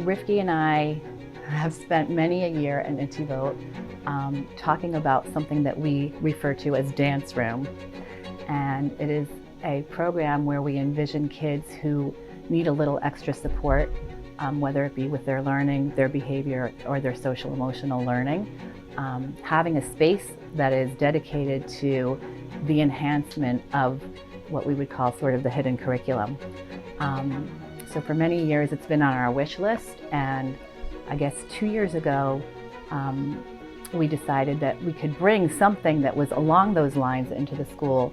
Rifki and I have spent many a year at Netivot talking about something that we refer to as Dance Room. And it is a program where we envision kids who need a little extra support, whether it be with their learning, their behavior, or their social emotional learning. Having a space that is dedicated to the enhancement of what we would call sort of the hidden curriculum. So for many years it's been on our wish list, and I guess 2 years ago we decided that we could bring something that was along those lines into the school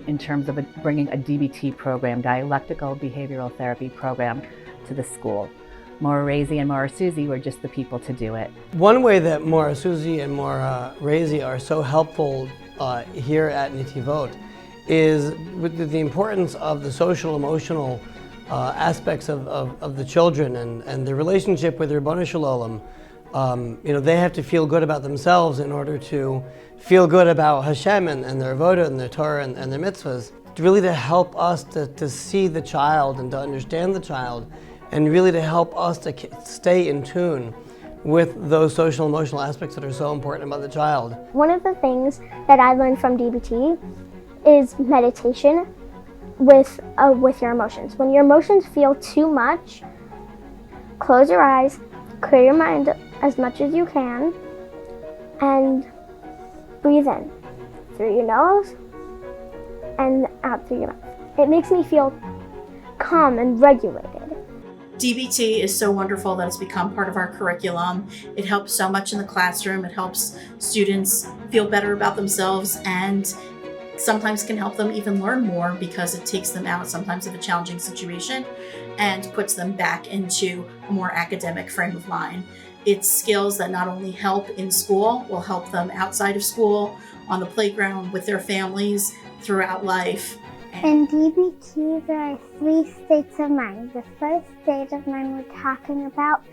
in terms of bringing a DBT program, dialectical behavioral therapy program, to the school. Maura Razy and Maura Susie were just the people to do it. One way that Maura Susie and Maura Razy are so helpful here at Netivot is with the importance of the social emotional aspects of the children and the relationship with Ribono Shel Olam. They have to feel good about themselves in order to feel good about Hashem and their avoda and their Torah and their mitzvahs. Really to help us to see the child and to understand the child, and really to help us to stay in tune with those social emotional aspects that are so important about the child. One of the things that I learned from DBT is meditation with your emotions. When your emotions feel too much, close your eyes, clear your mind as much as you can, and breathe in through your nose and out through your mouth. It makes me feel calm and regulated. DBT is so wonderful that it's become part of our curriculum. It helps so much in the classroom. It helps students feel better about themselves, and sometimes can help them even learn more because it takes them out sometimes of a challenging situation and puts them back into a more academic frame of mind. It's skills that not only help in school, will help them outside of school, on the playground, with their families, throughout life. In DBT, there are 3 states of mind. The first state of mind we're talking about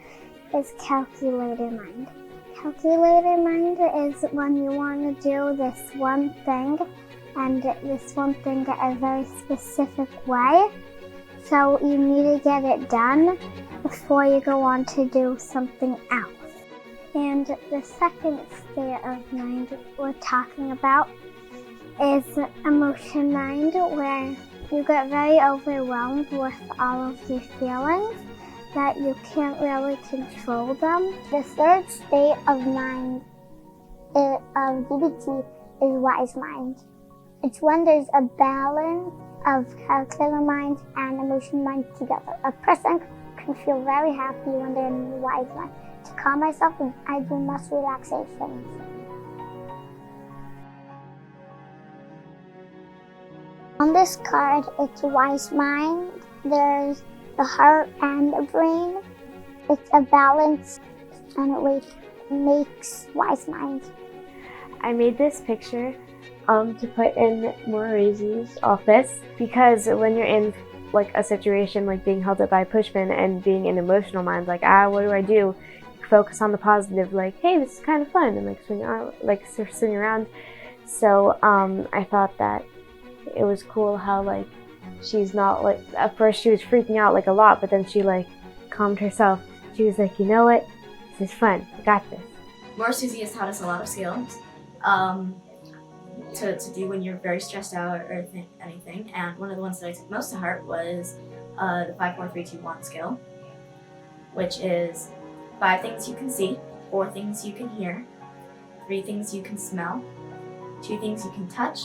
is calculated mind. Calculated mind is when you want to do this one thing, and this one thing in a very specific way. So you need to get it done before you go on to do something else. And the second state of mind we're talking about is emotion mind, where you get very overwhelmed with all of your feelings that you can't really control them. The third state of mind of DBT is wise mind. It's when there's a balance of calculator mind and emotion mind together. A person can feel very happy when they're in the wise mind. To calm myself, I do muscle relaxations. On this card, it's wise mind. There's the heart and the brain. It's a balance, and it makes wise mind. I made this picture to put in Maura Razy's office, because when you're in like a situation like being held up by a pushman and being in emotional mind, like what do I do? You focus on the positive, like hey, this is kind of fun, and swing around. So I thought that it was cool how like she's not like, at first she was freaking out like a lot, but then she like calmed herself. She was like, you know what, this is fun, I got this. Maura Susie has taught us a lot of skills to do when you're very stressed out or anything, and one of the ones that I took most to heart was the 5, 4, 3, 2, 1 skill, which is 5 things you can see, 4 things you can hear, 3 things you can smell, 2 things you can touch,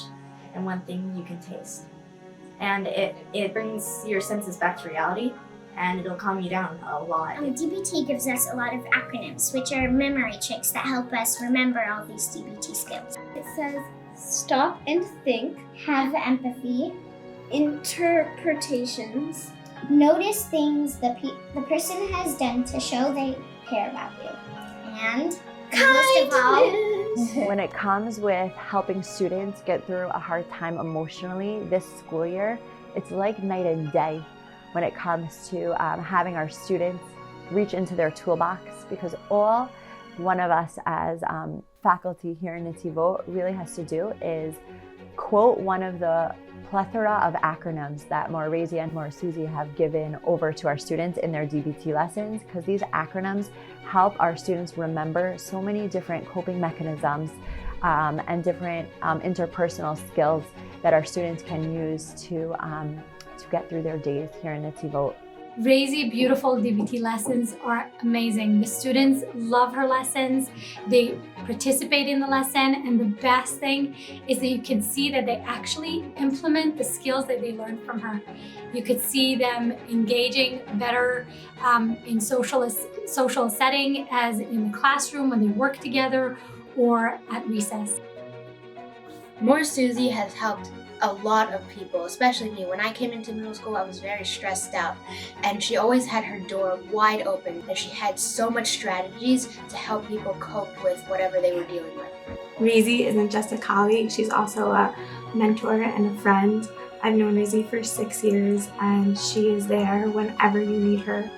and 1 thing you can taste. And it brings your senses back to reality, and it'll calm you down a lot. DBT gives us a lot of acronyms, which are memory tricks that help us remember all these DBT skills. It says stop and think, Have empathy, interpretations, notice things the person has done to show they care about you, and most of all, when it comes with helping students get through a hard time emotionally this school year, it's like night and day when it comes to having our students reach into their toolbox, because all one of us as faculty here in Netivot really has to do is quote one of the plethora of acronyms that Razy and Susie have given over to our students in their DBT lessons, because these acronyms help our students remember so many different coping mechanisms and different interpersonal skills that our students can use to get through their days here in Netivot. Razy beautiful DBT lessons are amazing. The students love her lessons. They participate in the lesson, and the best thing is that you can see that they actually implement the skills that they learned from her. You could see them engaging better in social setting, as in the classroom when they work together or at recess. More Susie has helped a lot of people, especially me. When I came into middle school, I was very stressed out, and she always had her door wide open, and she had so much strategies to help people cope with whatever they were dealing with. Razy isn't just a colleague, she's also a mentor and a friend. I've known Razy for 6 years, and she is there whenever you need her.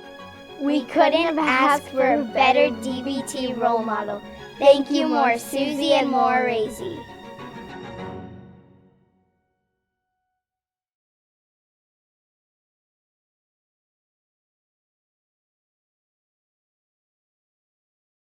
We couldn't have asked for a better DBT role model. Thank you, more Susie and more Razy.